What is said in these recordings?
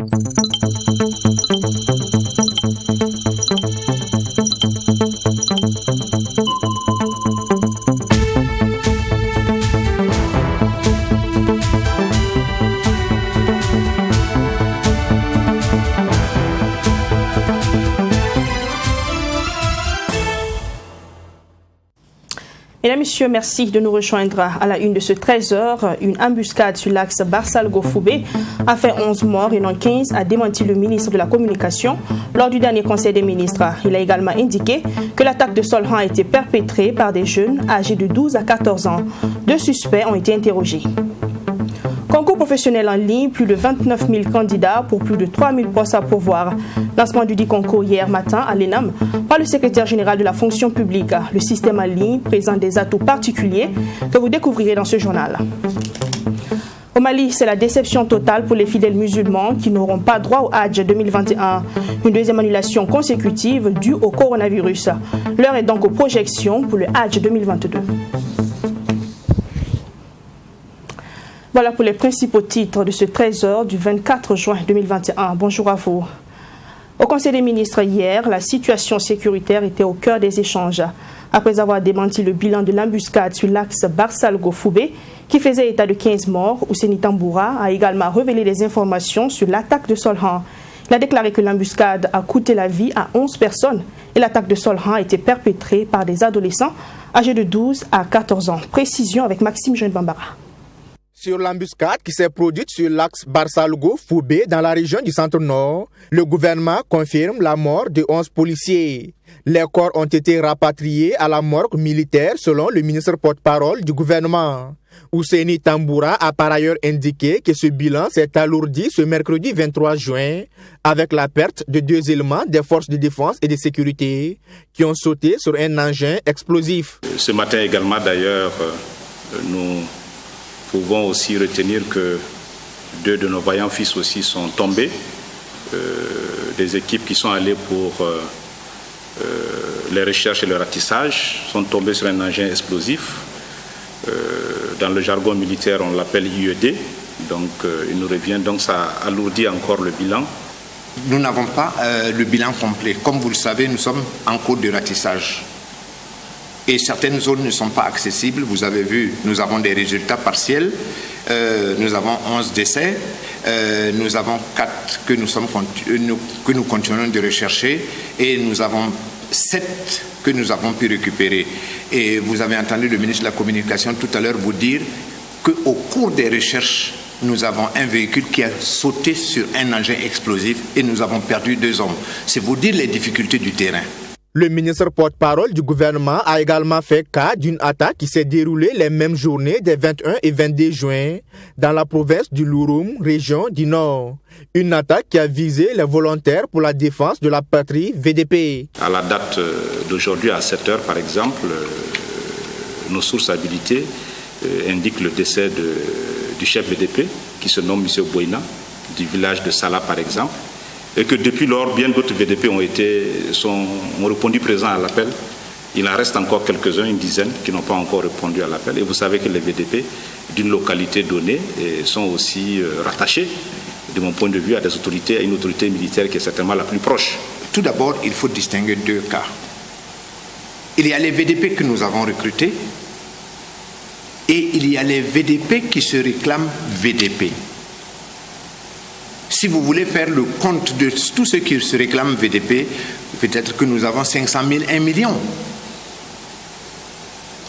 Mesdames, Messieurs, merci de nous rejoindre à la une de ce 13h. Une embuscade sur l'axe Barsal-Gofoubé a fait 11 morts et non 15, a démenti le ministre de la Communication lors du dernier Conseil des ministres. Il a également indiqué que l'attaque de Solhan a été perpétrée par des jeunes âgés de 12 à 14 ans. 2 suspects ont été interrogés. Concours professionnel en ligne, plus de 29 000 candidats pour plus de 3 000 postes à pourvoir. Lancement du dit concours hier matin à l'ENAM par le secrétaire général de la fonction publique. Le système en ligne présente des atouts particuliers que vous découvrirez dans ce journal. Au Mali, c'est la déception totale pour les fidèles musulmans qui n'auront pas droit au Hajj 2021. Une deuxième annulation consécutive due au coronavirus. L'heure est donc aux projections pour le Hajj 2022. Voilà pour les principaux titres de ce 13h du 24 juin 2021. Bonjour à vous. Au Conseil des ministres hier, la situation sécuritaire était au cœur des échanges. Après avoir démenti le bilan de l'embuscade sur l'axe Barsal-Gofoubé, qui faisait état de 15 morts, Ouseni Tamboura a également révélé des informations sur l'attaque de Solhan. Il a déclaré que l'embuscade a coûté la vie à 11 personnes et l'attaque de Solhan a été perpétrée par des adolescents âgés de 12 à 14 ans. Précision avec Maxime Jeune-Bambara. Sur l'embuscade qui s'est produite sur l'axe Barsal-Gofoubé dans la région du centre-nord, le gouvernement confirme la mort de 11 policiers. Les corps ont été rapatriés à la morgue militaire selon le ministre porte-parole du gouvernement. Ouseni Tamboura a par ailleurs indiqué que ce bilan s'est alourdi ce mercredi 23 juin avec la perte de 2 éléments des forces de défense et de sécurité qui ont sauté sur un engin explosif. Ce matin également d'ailleurs, nous pouvons aussi retenir que 2 de nos vaillants fils aussi sont tombés. Des équipes qui sont allées pour les recherches et le ratissage sont tombées sur un engin explosif. Dans le jargon militaire, on l'appelle IED. Donc, il nous revient, donc ça alourdit encore le bilan. Nous n'avons pas le bilan complet. Comme vous le savez, nous sommes en cours de ratissage. Et certaines zones ne sont pas accessibles. Vous avez vu, nous avons des résultats partiels. Nous avons 11 décès. Nous avons 4 que nous continuons de rechercher. Et nous avons 7 que nous avons pu récupérer. Et vous avez entendu le ministre de la Communication tout à l'heure vous dire qu'au cours des recherches, nous avons un véhicule qui a sauté sur un engin explosif et nous avons perdu 2 hommes. C'est vous dire les difficultés du terrain. Le ministre porte-parole du gouvernement a également fait cas d'une attaque qui s'est déroulée les mêmes journées des 21 et 22 juin dans la province du Louroum, région du Nord. Une attaque qui a visé les volontaires pour la défense de la patrie VDP. À la date d'aujourd'hui, à 7 heures par exemple, nos sources habilitées indiquent le décès du chef VDP qui se nomme M. Boina, du village de Salah par exemple. Et que depuis lors, bien d'autres VDP ont répondu présents à l'appel. Il en reste encore quelques-uns, une dizaine, qui n'ont pas encore répondu à l'appel. Et vous savez que les VDP d'une localité donnée sont aussi rattachés, de mon point de vue, à des autorités, à une autorité militaire qui est certainement la plus proche. Tout d'abord, il faut distinguer 2 cas. Il y a les VDP que nous avons recrutés et il y a les VDP qui se réclament VDP. Si vous voulez faire le compte de tous ceux qui se réclament VDP, peut-être que nous avons 500 000, 1 million.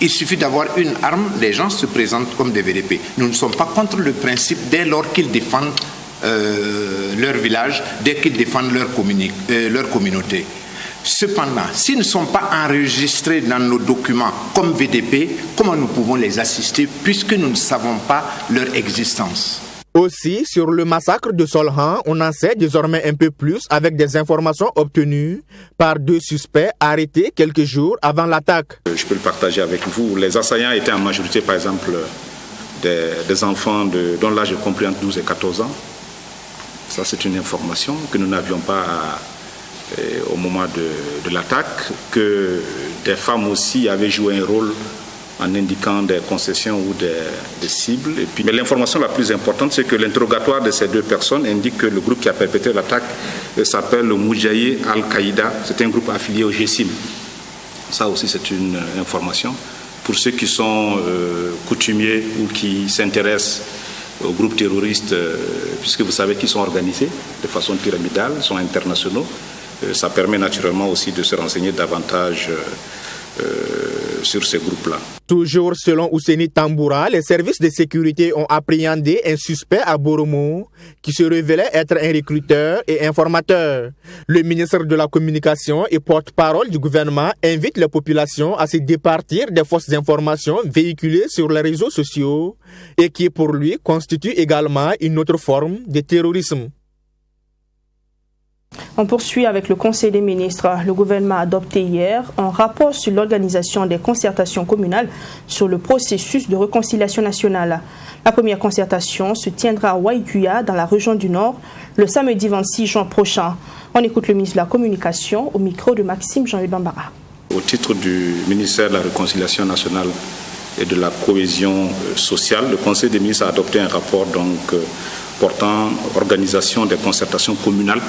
Il suffit d'avoir une arme, les gens se présentent comme des VDP. Nous ne sommes pas contre le principe dès lors qu'ils défendent leur village, dès qu'ils défendent leur communauté. Cependant, s'ils ne sont pas enregistrés dans nos documents comme VDP, comment nous pouvons les assister puisque nous ne savons pas leur existence ? Aussi, sur le massacre de Solhan, on en sait désormais un peu plus avec des informations obtenues par 2 suspects arrêtés quelques jours avant l'attaque. Je peux le partager avec vous. Les assaillants étaient en majorité, par exemple, des enfants dont l'âge est compris entre 12 et 14 ans. Ça, c'est une information que nous n'avions pas au moment de l'attaque, que des femmes aussi avaient joué un rôle en indiquant des concessions ou des cibles. Mais l'information la plus importante, c'est que l'interrogatoire de ces deux personnes indique que le groupe qui a perpétré l'attaque s'appelle le Moudjahid Al-Qaïda. C'est un groupe affilié au GSIM. Ça aussi, c'est une information. Pour ceux qui sont coutumiers ou qui s'intéressent aux groupes terroristes, puisque vous savez qu'ils sont organisés de façon pyramidale, sont internationaux, ça permet naturellement aussi de se renseigner davantage sur ces groupes-là. Toujours selon Ouseni Tamboura, les services de sécurité ont appréhendé un suspect à Boromo qui se révélait être un recruteur et informateur. Le ministre de la Communication et porte-parole du gouvernement invite les populations à se départir des fausses informations véhiculées sur les réseaux sociaux et qui pour lui constituent également une autre forme de terrorisme. On poursuit avec le Conseil des ministres. Le gouvernement a adopté hier un rapport sur l'organisation des concertations communales sur le processus de réconciliation nationale. La première concertation se tiendra à Waiguya, dans la région du Nord, le samedi 26 juin prochain. On écoute le ministre de la Communication au micro de Maxime Jean-Yves Bambara. Au titre du ministère de la Réconciliation nationale et de la cohésion sociale, le Conseil des ministres a adopté un rapport portant organisation des concertations communales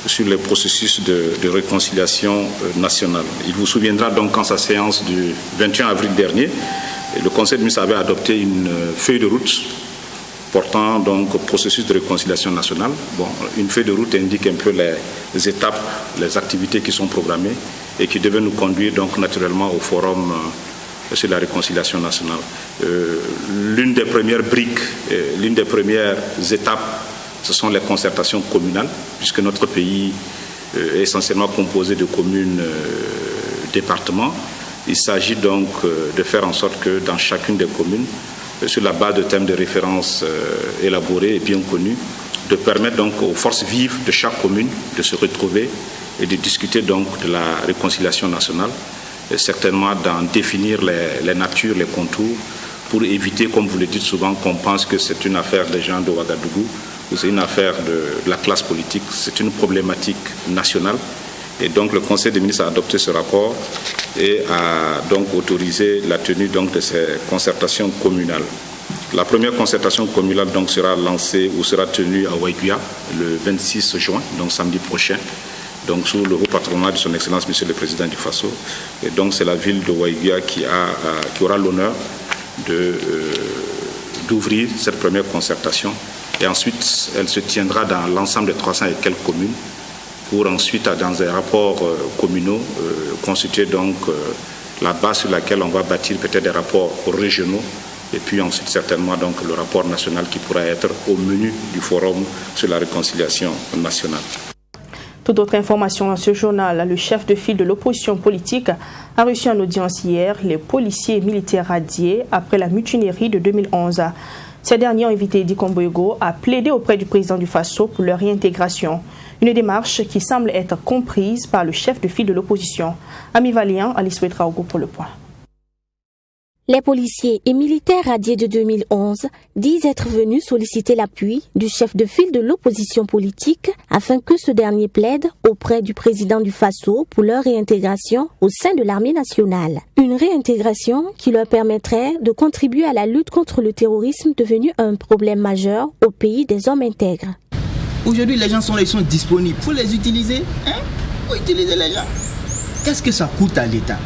sur les processus de réconciliation nationale. Il vous souviendra donc qu'en sa séance du 21 avril dernier, le Conseil des ministres avait adopté une feuille de route portant donc processus de réconciliation nationale. Une feuille de route indique un peu les étapes, les activités qui sont programmées et qui devaient nous conduire donc naturellement au forum sur la réconciliation nationale. L'une des premières briques, l'une des premières étapes, ce sont les concertations communales, puisque notre pays est essentiellement composé de communes, départements. Il s'agit donc de faire en sorte que dans chacune des communes, sur la base de thèmes de référence élaborés et bien connus, de permettre donc aux forces vives de chaque commune de se retrouver et de discuter donc de la réconciliation nationale, et certainement d'en définir les natures, les contours, pour éviter, comme vous le dites souvent, qu'on pense que c'est une affaire des gens de Ouagadougou, c'est une affaire de la classe politique, c'est une problématique nationale. Et donc le Conseil des ministres a adopté ce rapport et a donc autorisé la tenue donc de ces concertations communales. La première concertation communale donc sera lancée ou sera tenue à Waiguya le 26 juin, donc samedi prochain, donc sous le haut patronat de son Excellence Monsieur le Président du Faso. Et donc c'est la ville de Waiguya qui aura l'honneur d'ouvrir cette première concertation. Et ensuite, elle se tiendra dans l'ensemble des 300 et quelques communes pour ensuite, dans des rapports communaux, constituer donc la base sur laquelle on va bâtir peut-être des rapports régionaux et puis ensuite certainement donc le rapport national qui pourra être au menu du forum sur la réconciliation nationale. Toute autre information dans ce journal, le chef de file de l'opposition politique a reçu en audience hier les policiers et militaires radiés après la mutinerie de 2011. Ces derniers ont invité Edi Komboigo à plaider auprès du président du Faso pour leur réintégration. Une démarche qui semble être comprise par le chef de file de l'opposition. Ami Valian, Alice Ouetraogo pour le point. Les policiers et militaires radiés de 2011 disent être venus solliciter l'appui du chef de file de l'opposition politique afin que ce dernier plaide auprès du président du Faso pour leur réintégration au sein de l'armée nationale. Une réintégration qui leur permettrait de contribuer à la lutte contre le terrorisme devenu un problème majeur au pays des hommes intègres. Aujourd'hui, les gens sont là, ils sont disponibles. Il faut les utiliser. Il faut utiliser les gens. Qu'est-ce que ça coûte à l'État ?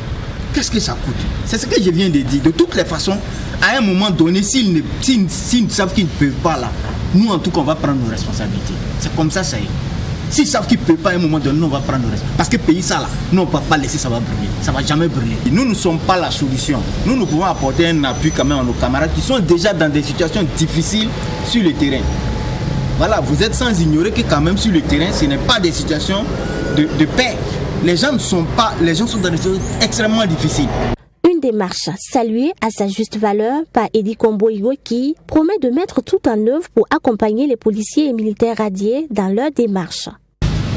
Qu'est-ce que ça coûte? C'est ce que je viens de dire. De toutes les façons, à un moment donné, s'ils savent qu'ils ne peuvent pas là, nous en tout cas, on va prendre nos responsabilités. C'est comme ça, ça y est. S'ils savent qu'ils ne peuvent pas à un moment donné, nous on va prendre nos responsabilités. Parce que pays ça là, nous on ne peut pas laisser, ça va brûler. Ça ne va jamais brûler. Et nous ne sommes pas la solution. Nous pouvons apporter un appui quand même à nos camarades qui sont déjà dans des situations difficiles sur le terrain. Voilà, vous êtes sans ignorer que quand même sur le terrain, ce n'est pas des situations de paix. Les gens sont dans des choses extrêmement difficiles. Une démarche saluée à sa juste valeur par Edi Komboigo qui promet de mettre tout en œuvre pour accompagner les policiers et militaires radiés dans leur démarche.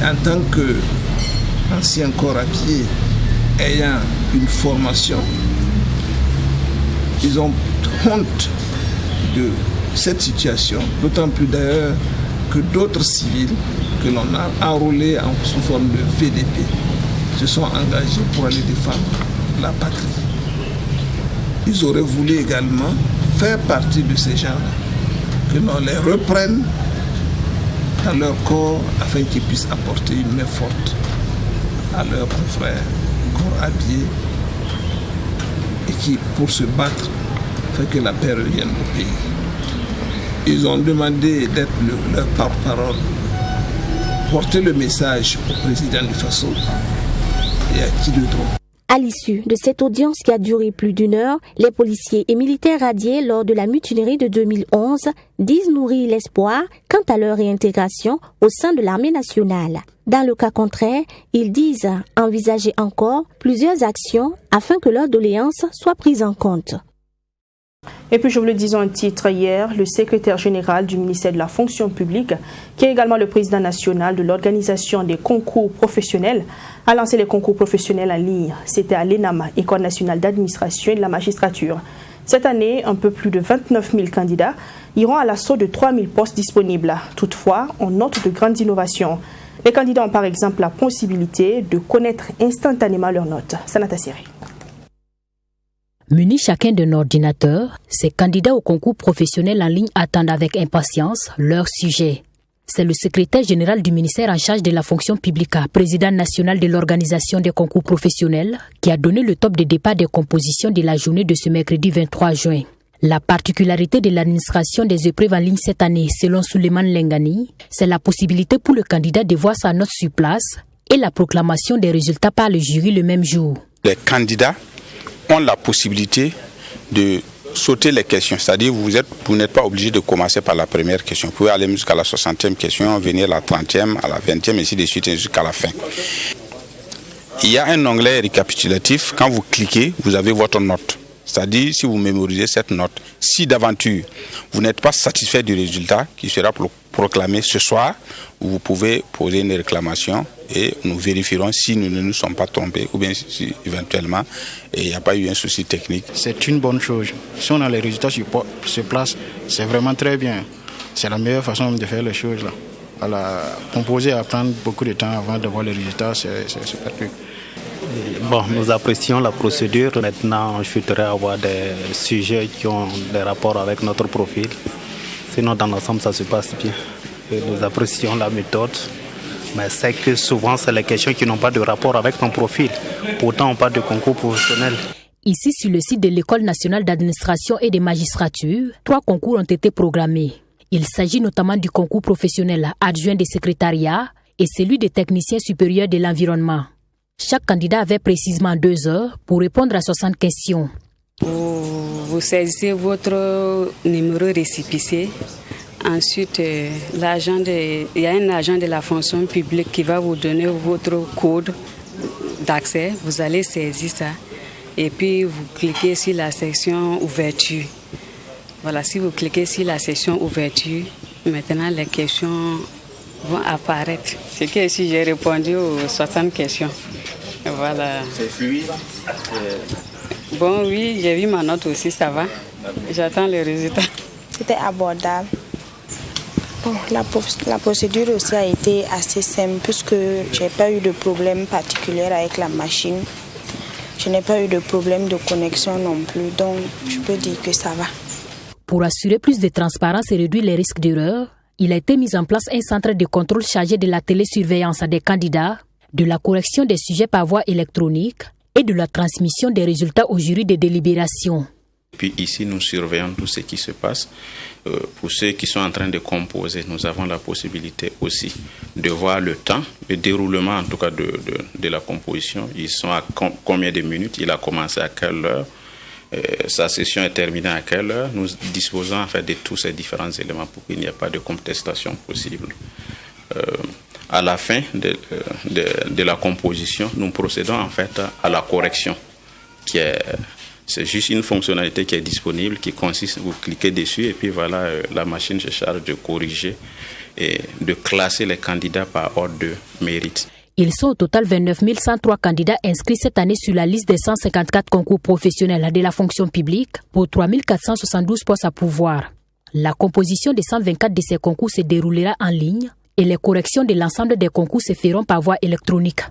En tant qu'ancien corps à pied ayant une formation, ils ont honte de cette situation, d'autant plus d'ailleurs que d'autres civils que l'on a enrôlés sous forme de VDP se sont engagés pour aller défendre la patrie. ils auraient voulu également faire partie de ces gens-là, que l'on les reprenne dans leur corps afin qu'ils puissent apporter une main forte à leurs confrères, corps habillés, et qui, pour se battre, fait que la paix revienne au pays. Ils ont demandé d'être leur porte-parole, porter le message au président du Faso et à qui de droit. À l'issue de cette audience qui a duré plus d'1 heure, les policiers et militaires radiés lors de la mutinerie de 2011 disent nourrir l'espoir quant à leur réintégration au sein de l'armée nationale. Dans le cas contraire, ils disent envisager encore plusieurs actions afin que leurs doléances soient prises en compte. Et puis, je vous le disais en titre hier, le secrétaire général du ministère de la fonction publique, qui est également le président national de l'organisation des concours professionnels, a lancé les concours professionnels en ligne. C'était à l'ENAM, École nationale d'administration et de la magistrature. Cette année, un peu plus de 29 000 candidats iront à l'assaut de 3 000 postes disponibles. Toutefois, on note de grandes innovations. Les candidats ont par exemple la possibilité de connaître instantanément leurs notes. Sanata Siri. Munis chacun d'un ordinateur, ces candidats au concours professionnel en ligne attendent avec impatience leur sujet. C'est le secrétaire général du ministère en charge de la fonction publique, président national de l'organisation des concours professionnels, qui a donné le top de départ des compositions de la journée de ce mercredi 23 juin. La particularité de l'administration des épreuves en ligne cette année, selon Souleymane Lengani, c'est la possibilité pour le candidat de voir sa note sur place et la proclamation des résultats par le jury le même jour. Les candidats ont la possibilité de sauter les questions, c'est-à-dire vous n'êtes pas obligé de commencer par la première question. Vous pouvez aller jusqu'à la 60e question, venir à la 30e, à la 20e, ainsi de suite, jusqu'à la fin. Il y a un onglet récapitulatif. Quand vous cliquez, vous avez votre note. C'est-à-dire, si vous mémorisez cette note, si d'aventure vous n'êtes pas satisfait du résultat qui sera proclamé ce soir, vous pouvez poser une réclamation et nous vérifierons si nous ne nous sommes pas trompés ou bien si éventuellement il n'y a pas eu un souci technique. C'est une bonne chose. Si on a les résultats sur place, c'est vraiment très bien. C'est la meilleure façon de faire les choses. Là. Voilà, composer à prendre beaucoup de temps avant de voir les résultats, c'est super truc. Bon, nous apprécions la procédure. Maintenant, je voudrais avoir des sujets qui ont des rapports avec notre profil. Sinon, dans l'ensemble, ça se passe bien. Et nous apprécions la méthode. Mais c'est que souvent, c'est les questions qui n'ont pas de rapport avec mon profil. Pourtant, on parle de concours professionnel. Ici, sur le site de l'École nationale d'administration et de magistrature, 3 concours ont été programmés. Il s'agit notamment du concours professionnel adjoint des secrétariats et celui des techniciens supérieurs de l'environnement. Chaque candidat avait précisément 2 heures pour répondre à 60 questions. Vous saisissez votre numéro récépissé. Ensuite, il y a un agent de la fonction publique qui va vous donner votre code d'accès. Vous allez saisir ça. Et puis, vous cliquez sur la section ouverture. Voilà, si vous cliquez sur la section ouverture, maintenant les questions vont apparaître. C'est que ici, j'ai répondu aux 60 questions. Voilà. C'est fluide. Bon, oui, j'ai vu ma note aussi, ça va. J'attends les résultats. C'était abordable. Bon, la procédure aussi a été assez simple puisque je n'ai pas eu de problème particulier avec la machine. Je n'ai pas eu de problème de connexion non plus, donc je peux dire que ça va. Pour assurer plus de transparence et réduire les risques d'erreur, il a été mis en place un centre de contrôle chargé de la télésurveillance des candidats, de la correction des sujets par voie électronique et de la transmission des résultats au jury de délibération. Puis ici, nous surveillons tout ce qui se passe. Pour ceux qui sont en train de composer, nous avons la possibilité aussi de voir le temps, le déroulement en tout cas de la composition. Ils sont à combien de minutes, il a commencé à quelle heure, sa session est terminée à quelle heure. Nous disposons en fait de tous ces différents éléments pour qu'il n'y ait pas de contestation possible. À la fin de la composition, nous procédons en fait à la correction c'est juste une fonctionnalité qui est disponible, qui consiste, vous cliquez dessus et puis voilà, la machine se charge de corriger et de classer les candidats par ordre de mérite. Ils sont au total 29 103 candidats inscrits cette année sur la liste des 154 concours professionnels de la fonction publique pour 3 472 postes à pourvoir. La composition des 124 de ces concours se déroulera en ligne et les corrections de l'ensemble des concours se feront par voie électronique.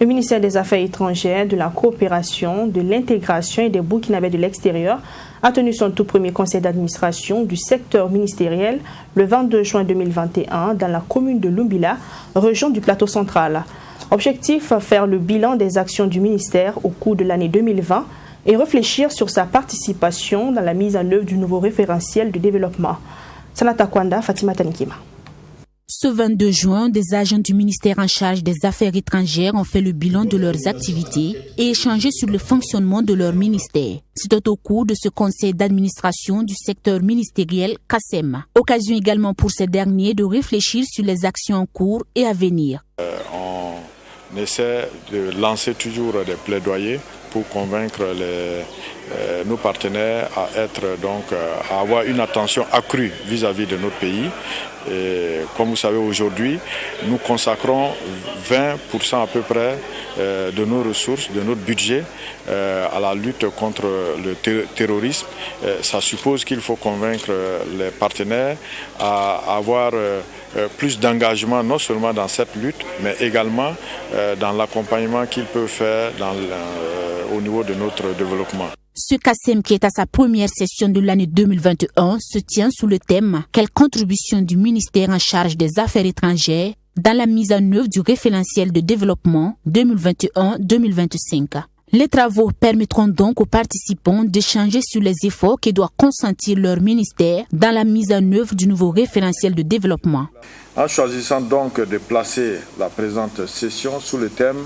Le ministère des Affaires étrangères, de la coopération, de l'intégration et des Burkinabés de l'extérieur a tenu son tout premier conseil d'administration du secteur ministériel le 22 juin 2021 dans la commune de Lumbila, région du Plateau central. Objectif, faire le bilan des actions du ministère au cours de l'année 2020 et réfléchir sur sa participation dans la mise en œuvre du nouveau référentiel de développement. Sanata Kwanda, Fatima Tanikima. Ce 22 juin, des agents du ministère en charge des Affaires étrangères ont fait le bilan de leurs activités et échangé sur le fonctionnement de leur ministère. C'était au cours de ce conseil d'administration du secteur ministériel CASEM. Occasion également pour ces derniers de réfléchir sur les actions en cours et à venir. On essaie de lancer toujours des plaidoyers pour convaincre nos partenaires à avoir une attention accrue vis-à-vis de notre pays. Et comme vous savez, aujourd'hui, nous consacrons 20% à peu près de nos ressources, de notre budget à la lutte contre le terrorisme. Ça suppose qu'il faut convaincre les partenaires à avoir plus d'engagement non seulement dans cette lutte, mais également dans l'accompagnement qu'ils peuvent faire au niveau de notre développement. Ce CASEM, qui est à sa première session de l'année 2021, se tient sous le thème « Quelle contribution du ministère en charge des Affaires étrangères dans la mise en œuvre du référentiel de développement 2021-2025 ». Les travaux permettront donc aux participants d'échanger sur les efforts que doit consentir leur ministère dans la mise en œuvre du nouveau référentiel de développement. En choisissant donc de placer la présente session sous le thème,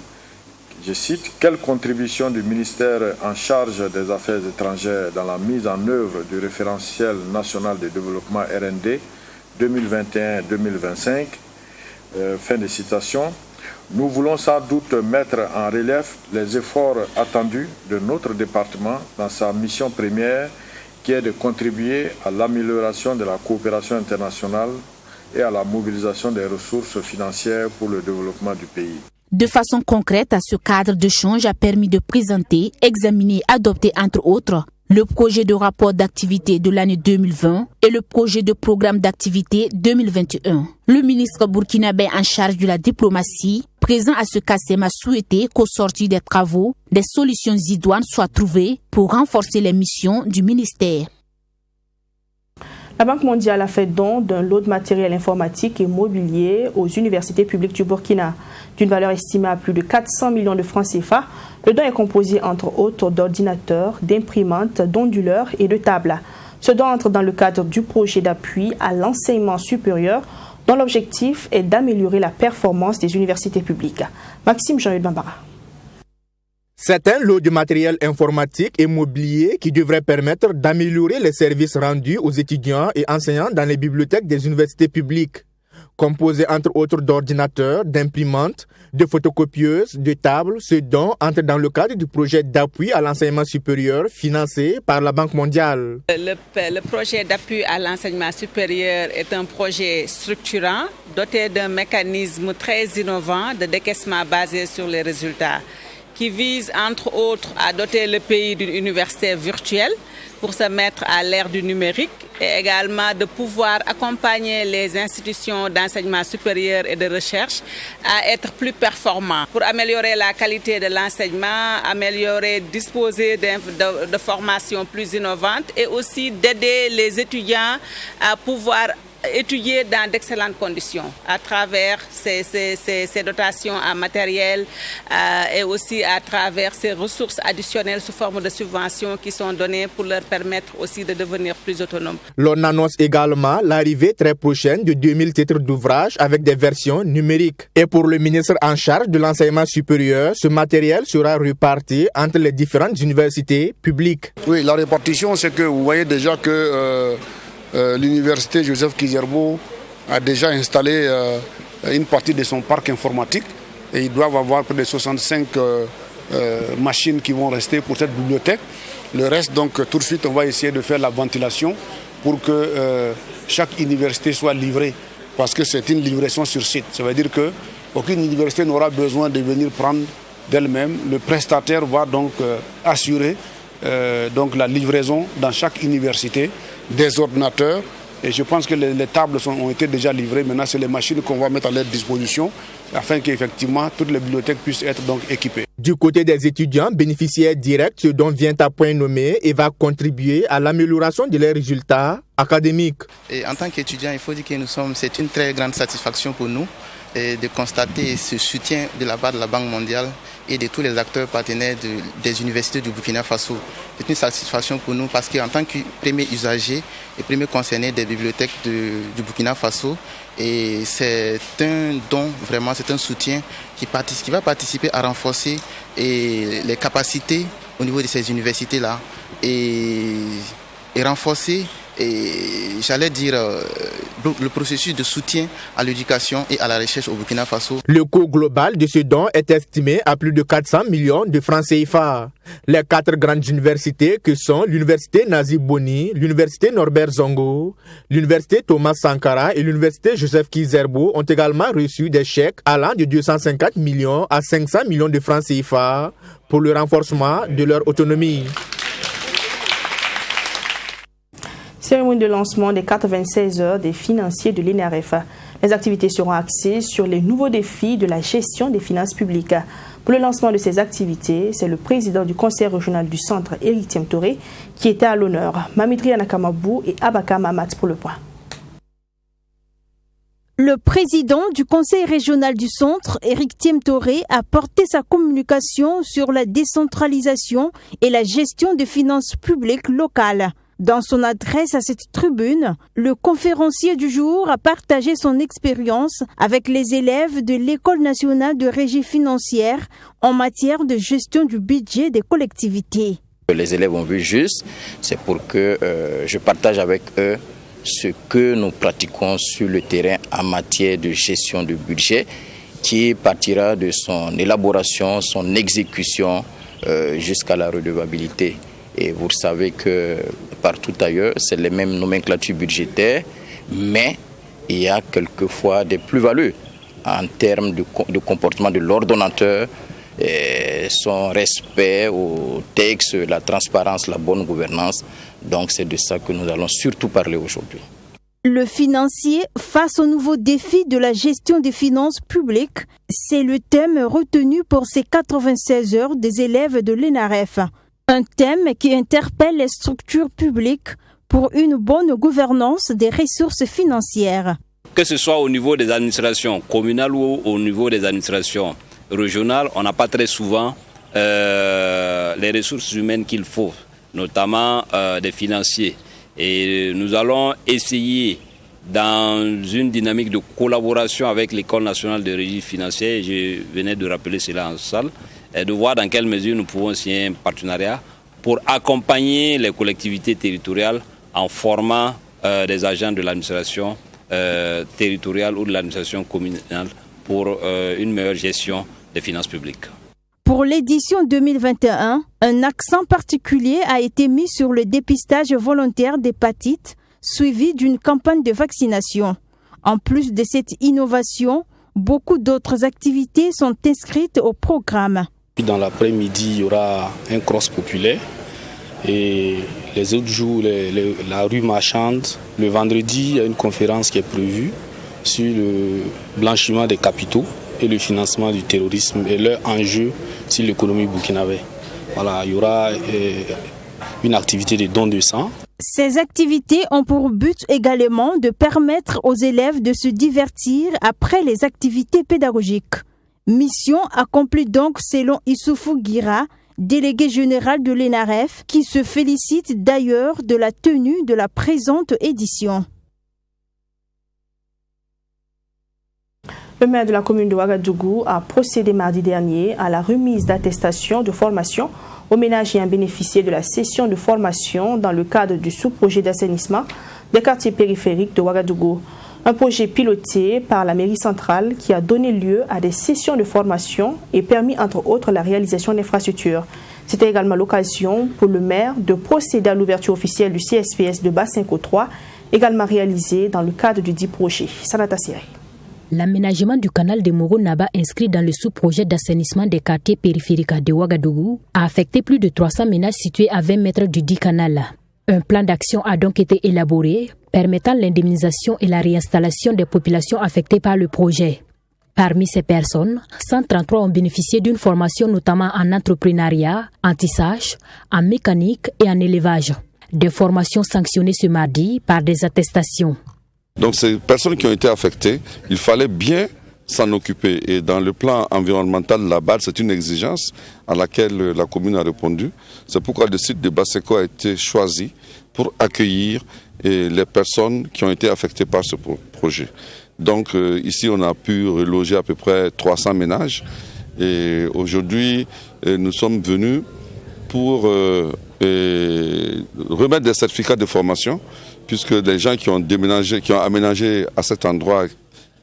je cite, « Quelle contribution du ministère en charge des Affaires étrangères dans la mise en œuvre du référentiel national de développement RND 2021-2025 » Fin de citation. Nous voulons sans doute mettre en relief les efforts attendus de notre département dans sa mission première, qui est de contribuer à l'amélioration de la coopération internationale et à la mobilisation des ressources financières pour le développement du pays. De façon concrète, ce cadre d'échange a permis de présenter, examiner et adopter, entre autres, le projet de rapport d'activité de l'année 2020 et le projet de programme d'activité 2021. Le ministre burkinabé en charge de la diplomatie, présent à ce CASEM, a souhaité qu'au sortir des travaux, des solutions idoines soient trouvées pour renforcer les missions du ministère. La Banque mondiale a fait don d'un lot de matériel informatique et mobilier aux universités publiques du Burkina. D'une valeur estimée à plus de 400 millions de francs CFA, le don est composé entre autres d'ordinateurs, d'imprimantes, d'onduleurs et de tables. Ce don entre dans le cadre du projet d'appui à l'enseignement supérieur dont l'objectif est d'améliorer la performance des universités publiques. Maxime Jean-Eudes Bambara. C'est un lot de matériel informatique et mobilier qui devrait permettre d'améliorer les services rendus aux étudiants et enseignants dans les bibliothèques des universités publiques. Composé entre autres d'ordinateurs, d'imprimantes, de photocopieuses, de tables, ce don entre dans le cadre du projet d'appui à l'enseignement supérieur financé par la Banque mondiale. Le projet d'appui à l'enseignement supérieur est un projet structurant, doté d'un mécanisme très innovant de décaissement basé sur les résultats, qui vise entre autres à doter le pays d'une université virtuelle pour se mettre à l'ère du numérique et également de pouvoir accompagner les institutions d'enseignement supérieur et de recherche à être plus performants pour améliorer la qualité de l'enseignement, disposer de formations plus innovantes et aussi d'aider les étudiants à pouvoir étudier dans d'excellentes conditions à travers ces dotations en matériel et aussi à travers ces ressources additionnelles sous forme de subventions qui sont données pour leur permettre aussi de devenir plus autonomes. L'on annonce également l'arrivée très prochaine de 2000 titres d'ouvrage avec des versions numériques. Et pour le ministre en charge de l'enseignement supérieur, ce matériel sera réparti entre les différentes universités publiques. Oui, la répartition, c'est que vous voyez déjà que l'université Joseph Kizerbo a déjà installé une partie de son parc informatique et ils doivent avoir près de 65 machines qui vont rester pour cette bibliothèque. Le reste, donc, tout de suite, on va essayer de faire la ventilation pour que chaque université soit livrée parce que c'est une livraison sur site. Ça veut dire qu'aucune université n'aura besoin de venir prendre d'elle-même. Le prestataire va donc assurer donc la livraison dans chaque université des ordinateurs Et je pense que les tables ont été déjà livrées. Maintenant, c'est les machines qu'on va mettre à leur disposition afin qu'effectivement toutes les bibliothèques puissent être donc équipées. Du côté des étudiants bénéficiaires directs, ce dont vient à point nommé et va contribuer à l'amélioration de leurs résultats académiques. Et en tant qu'étudiants, il faut dire que c'est une très grande satisfaction pour nous de constater ce soutien de la part de la Banque mondiale et de tous les acteurs partenaires des universités du Burkina Faso. C'est une satisfaction pour nous parce qu'en tant que premier usager et premier concerné des bibliothèques du Burkina Faso, et c'est un don, vraiment, c'est un soutien qui va participer à renforcer les capacités au niveau de ces universités-là et renforcer, j'allais dire, le processus de soutien à l'éducation et à la recherche au Burkina Faso. Le coût global de ce don est estimé à plus de 400 millions de francs CFA. Les 4 grandes universités que sont l'université Nazi Boni, l'université Norbert Zongo, l'université Thomas Sankara et l'université Joseph Kizerbo ont également reçu des chèques allant de 250 millions à 500 millions de francs CFA pour le renforcement de leur autonomie. Cérémonie de lancement des 96 heures des financiers de l'INRF. Les activités seront axées sur les nouveaux défis de la gestion des finances publiques. Pour le lancement de ces activités, c'est le président du conseil régional du centre, Éric Tiemtoré, qui était à l'honneur. Mamidri Anakamabou et Abaka Mamat pour le point. Le président du conseil régional du centre, Éric Tiemtoré, a porté sa communication sur la décentralisation et la gestion des finances publiques locales. Dans son adresse à cette tribune, le conférencier du jour a partagé son expérience avec les élèves de l'École nationale de régie financière en matière de gestion du budget des collectivités. Les élèves ont vu juste, c'est pour que je partage avec eux ce que nous pratiquons sur le terrain en matière de gestion du budget qui partira de son élaboration, son exécution jusqu'à la redevabilité. Et vous savez que partout ailleurs, c'est les mêmes nomenclatures budgétaires, mais il y a quelquefois des plus-values en termes de comportement de l'ordonnateur, son respect au texte, la transparence, la bonne gouvernance. Donc c'est de ça que nous allons surtout parler aujourd'hui. Le financier face aux nouveaux défis de la gestion des finances publiques, c'est le thème retenu pour ces 96 heures des élèves de l'INRF. Un thème qui interpelle les structures publiques pour une bonne gouvernance des ressources financières. Que ce soit au niveau des administrations communales ou au niveau des administrations régionales, on n'a pas très souvent les ressources humaines qu'il faut, notamment des financiers. Et nous allons essayer, dans une dynamique de collaboration avec l'École nationale de régie financière, je venais de rappeler cela en salle, de voir dans quelle mesure nous pouvons signer un partenariat pour accompagner les collectivités territoriales en formant des agents de l'administration territoriale ou de l'administration communale pour une meilleure gestion des finances publiques. Pour l'édition 2021, un accent particulier a été mis sur le dépistage volontaire d'hépatite, suivi d'une campagne de vaccination. En plus de cette innovation, beaucoup d'autres activités sont inscrites au programme. Dans l'après-midi, il y aura un cross populaire et les autres jours, la rue marchande. Le vendredi, il y a une conférence qui est prévue sur le blanchiment des capitaux et le financement du terrorisme et leur enjeu sur l'économie burkinabé. Voilà, il y aura une activité de don de sang. Ces activités ont pour but également de permettre aux élèves de se divertir après les activités pédagogiques. Mission accomplie donc selon Issoufou Guira, délégué général de l'INRF, qui se félicite d'ailleurs de la tenue de la présente édition. Le maire de la commune de Ouagadougou a procédé mardi dernier à la remise d'attestations de formation aux ménages ayant bénéficié de la session de formation dans le cadre du sous-projet d'assainissement des quartiers périphériques de Ouagadougou. Un projet piloté par la mairie centrale qui a donné lieu à des sessions de formation et permis entre autres la réalisation d'infrastructures. C'était également l'occasion pour le maire de procéder à l'ouverture officielle du CSPS de Bassinco 3, également réalisé dans le cadre du dit projet. Sanata Siri. L'aménagement du canal de Moro-Naba inscrit dans le sous-projet d'assainissement des quartiers périphériques de Ouagadougou a affecté plus de 300 ménages situés à 20 mètres du dit canal. Un plan d'action a donc été élaboré permettant l'indemnisation et la réinstallation des populations affectées par le projet. Parmi ces personnes, 133 ont bénéficié d'une formation notamment en entrepreneuriat, en tissage, en mécanique et en élevage. Des formations sanctionnées ce mardi par des attestations. Donc ces personnes qui ont été affectées, il fallait bien s'en occuper. Et dans le plan environnemental, la BAD, c'est une exigence à laquelle la commune a répondu. C'est pourquoi le site de Basseko a été choisi pour accueillir les personnes qui ont été affectées par ce projet. Donc ici, on a pu reloger à peu près 300 ménages. Et aujourd'hui, nous sommes venus pour remettre des certificats de formation, puisque les gens qui ont déménagé, qui ont aménagé à cet endroit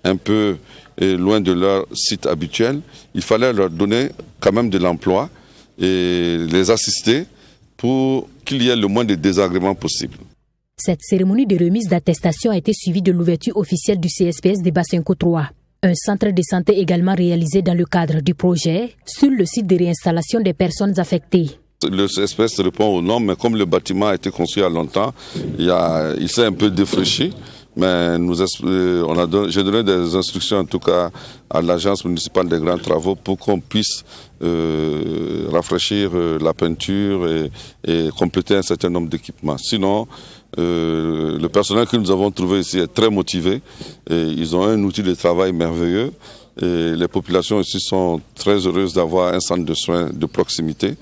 un peu loin de leur site habituel, il fallait leur donner quand même de l'emploi et les assister pour qu'il y ait le moins de désagréments possible. Cette cérémonie de remise d'attestation a été suivie de l'ouverture officielle du CSPS de Basenko 3, un centre de santé également réalisé dans le cadre du projet sur le site de réinstallation des personnes affectées. Le CSPS répond aux normes, mais comme le bâtiment a été construit il y a longtemps, il s'est un peu défraîchi. Mais j'ai donné des instructions en tout cas à l'agence municipale des grands travaux pour qu'on puisse rafraîchir la peinture et compléter un certain nombre d'équipements. Sinon, le personnel que nous avons trouvé ici est très motivé et ils ont un outil de travail merveilleux. Et les populations ici sont très heureuses d'avoir un centre de soins de proximité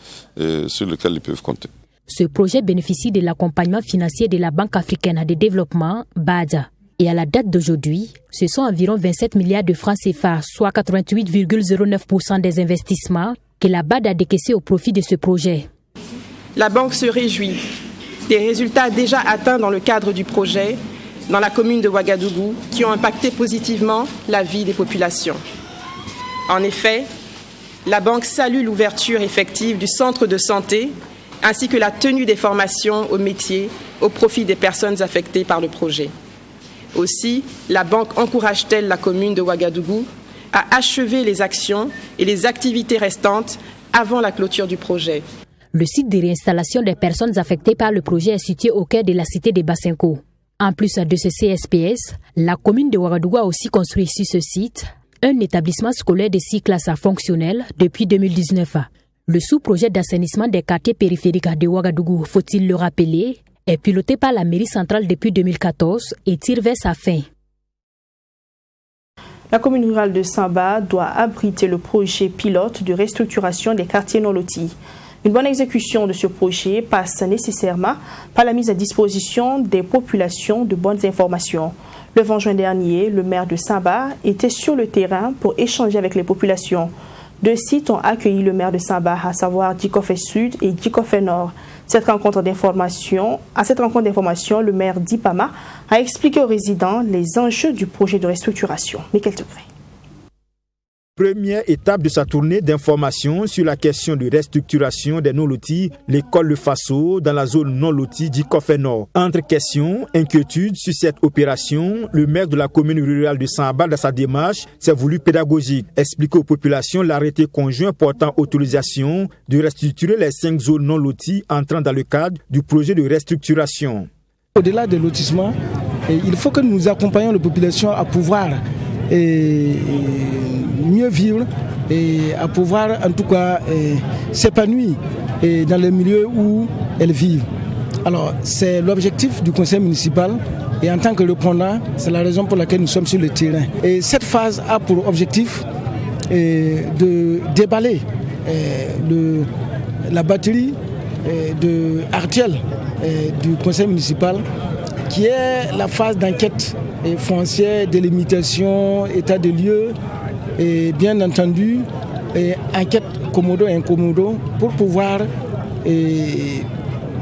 sur lequel ils peuvent compter. Ce projet bénéficie de l'accompagnement financier de la Banque africaine de développement, BAD. Et à la date d'aujourd'hui, ce sont environ 27 milliards de francs CFA, soit 88,09% des investissements que la BAD a décaissés au profit de ce projet. La Banque se réjouit des résultats déjà atteints dans le cadre du projet dans la commune de Ouagadougou qui ont impacté positivement la vie des populations. En effet, la Banque salue l'ouverture effective du centre de santé ainsi que la tenue des formations aux métiers au profit des personnes affectées par le projet. Aussi, la Banque encourage-t-elle la commune de Ouagadougou à achever les actions et les activités restantes avant la clôture du projet. Le site de réinstallation des personnes affectées par le projet est situé au cœur de la cité de Basenko. En plus de ce CSPS, la commune de Ouagadougou a aussi construit sur ce site un établissement scolaire de 6 classes fonctionnelles depuis 2019. Le sous-projet d'assainissement des quartiers périphériques de Ouagadougou, faut-il le rappeler, est piloté par la mairie centrale depuis 2014 et tire vers sa fin. La commune rurale de Samba doit abriter le projet pilote de restructuration des quartiers non lotis. Une bonne exécution de ce projet passe nécessairement par la mise à disposition des populations de bonnes informations. Le 20 juin dernier, le maire de Samba était sur le terrain pour échanger avec les populations. 2 sites ont accueilli le maire de Samba, à savoir Djikofé Sud et Djikofé Nord. À cette rencontre d'information, le maire d'Ipama a expliqué aux résidents les enjeux du projet de restructuration. Michael Tegré. Première étape de sa tournée d'information sur la question de restructuration des non-lotis, l'école Le Faso dans la zone non-lotie Djikofé Nord. Entre questions, inquiétudes sur cette opération, le maire de la commune rurale de Samba, dans sa démarche, s'est voulu pédagogique. Expliquer aux populations l'arrêté conjoint portant autorisation de restructurer les 5 zones non-loties entrant dans le cadre du projet de restructuration. Au-delà des lotissements, il faut que nous accompagnions les populations à pouvoir mieux vivre et à pouvoir en tout cas s'épanouir dans les milieux où elles vivent. Alors c'est l'objectif du conseil municipal et en tant que répondant, c'est la raison pour laquelle nous sommes sur le terrain. Et cette phase a pour objectif de déballer la batterie de RTL du conseil municipal qui est la phase d'enquête foncière, délimitation, état des lieux et bien entendu enquête commodo et incommodo pour pouvoir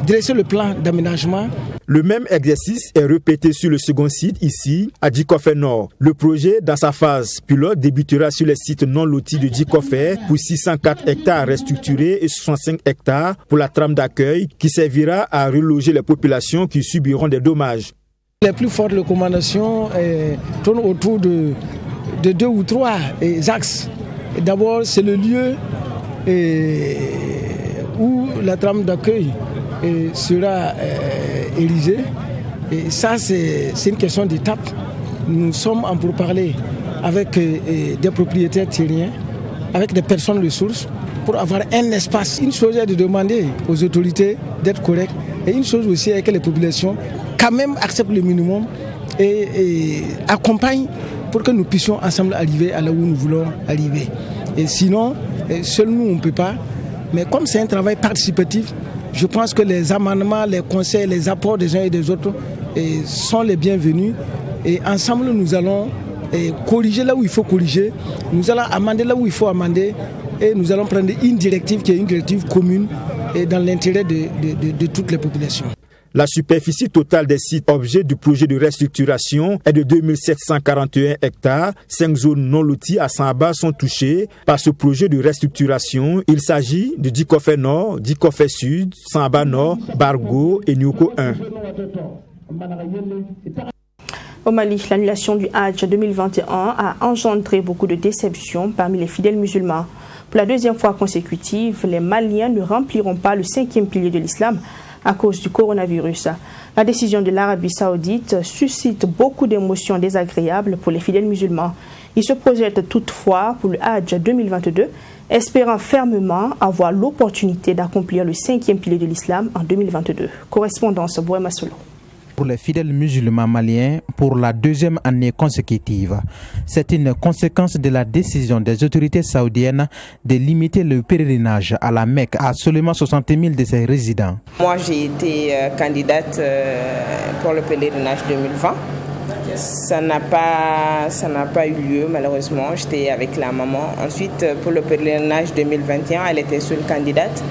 dresser le plan d'aménagement. Le même exercice est répété sur le second site ici à Djikofé Nord. Le projet dans sa phase pilote débutera sur les sites non lotis de Djikofé pour 604 hectares restructurés et 65 hectares pour la trame d'accueil qui servira à reloger les populations qui subiront des dommages. Les plus fortes recommandations tournent autour de 2 ou 3 axes. D'abord, c'est le lieu où la trame d'accueil sera érigée. Et ça, c'est une question d'étape. Nous sommes en pourparlers avec des propriétaires terriens, avec des personnes ressources, pour avoir un espace. Une chose est de demander aux autorités d'être correctes, et une chose aussi est que les populations quand même acceptent le minimum et accompagnent pour que nous puissions ensemble arriver à là où nous voulons arriver. Et sinon, seuls nous, on ne peut pas. Mais comme c'est un travail participatif, je pense que les amendements, les conseils, les apports des uns et des autres sont les bienvenus. Et ensemble, nous allons corriger là où il faut corriger, nous allons amender là où il faut amender, et nous allons prendre une directive qui est une directive commune et dans l'intérêt de toutes les populations. La superficie totale des sites objets du projet de restructuration est de 2741 hectares. 5 zones non loties à Samba sont touchées par ce projet de restructuration. Il s'agit de Dikofé Nord, Dikofé Sud, Samba Nord, Bargo et Nyoko 1. Au Mali, l'annulation du Hajj 2021 a engendré beaucoup de déceptions parmi les fidèles musulmans. Pour la deuxième fois consécutive, les Maliens ne rempliront pas le 5e pilier de l'islam à cause du coronavirus. La décision de l'Arabie Saoudite suscite beaucoup d'émotions désagréables pour les fidèles musulmans. Ils se projettent toutefois pour le Hajj 2022, espérant fermement avoir l'opportunité d'accomplir le 5e pilier de l'islam en 2022. Correspondance Boema Solo. Pour les fidèles musulmans maliens pour la deuxième année consécutive. C'est une conséquence de la décision des autorités saoudiennes de limiter le pèlerinage à la Mecque à seulement 60 000 de ses résidents. Moi, j'ai été candidate pour le pèlerinage 2020. Ça n'a pas eu lieu, malheureusement. J'étais avec la maman. Ensuite, pour le pèlerinage 2021, elle était seule candidate.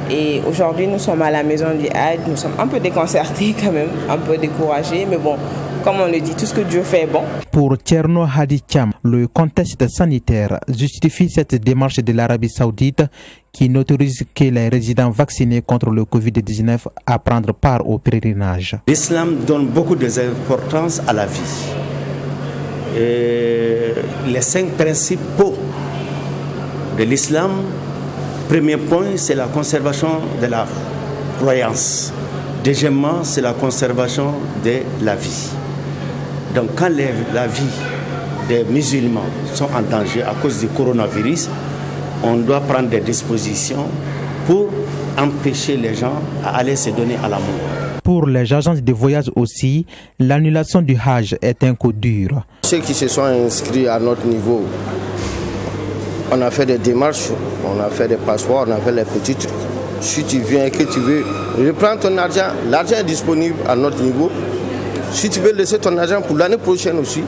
Et aujourd'hui, nous sommes à la maison du Hajj, nous sommes un peu déconcertés quand même, un peu découragés, mais bon, comme on le dit, tout ce que Dieu fait est bon. Pour Tcherno Hadicham, le contexte sanitaire justifie cette démarche de l'Arabie Saoudite qui n'autorise que les résidents vaccinés contre le Covid-19 à prendre part au pèlerinage. L'islam donne beaucoup d'importance à la vie. Et les 5 principaux de l'islam, premier point, c'est la conservation de la croyance. Deuxièmement, c'est la conservation de la vie. Donc quand la vie des musulmans sont en danger à cause du coronavirus, on doit prendre des dispositions pour empêcher les gens à aller se donner à la mort. Pour les agences de voyage aussi, l'annulation du Hajj est un coup dur. Ceux qui se sont inscrits à notre niveau, on a fait des démarches, on a fait des passeports, on a fait les petits trucs. Si tu viens et que tu veux reprendre ton argent, l'argent est disponible à notre niveau. Si tu veux laisser ton argent pour l'année prochaine aussi,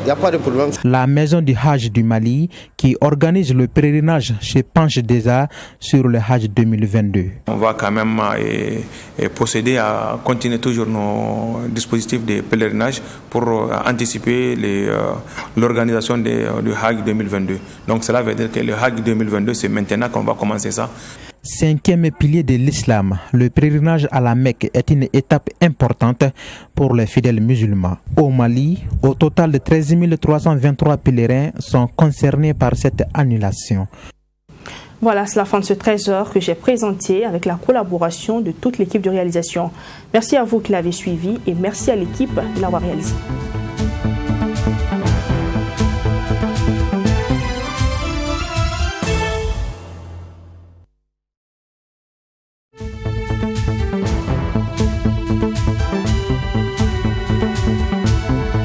il n'y a pas de problème. La maison du Hajj du Mali, qui organise le pèlerinage, se penche déjà sur le Hajj 2022. On va quand même procéder à continuer toujours nos dispositifs de pèlerinage pour anticiper l'organisation du Hajj 2022. Donc cela veut dire que le Hajj 2022, c'est maintenant qu'on va commencer ça. 5e pilier de l'islam, le pèlerinage à la Mecque est une étape importante pour les fidèles musulmans. Au Mali, au total de 13 323 pèlerins sont concernés par cette annulation. Voilà, c'est la fin de ce 13h que j'ai présenté avec la collaboration de toute l'équipe de réalisation. Merci à vous qui l'avez suivi et merci à l'équipe de l'avoir réalisé.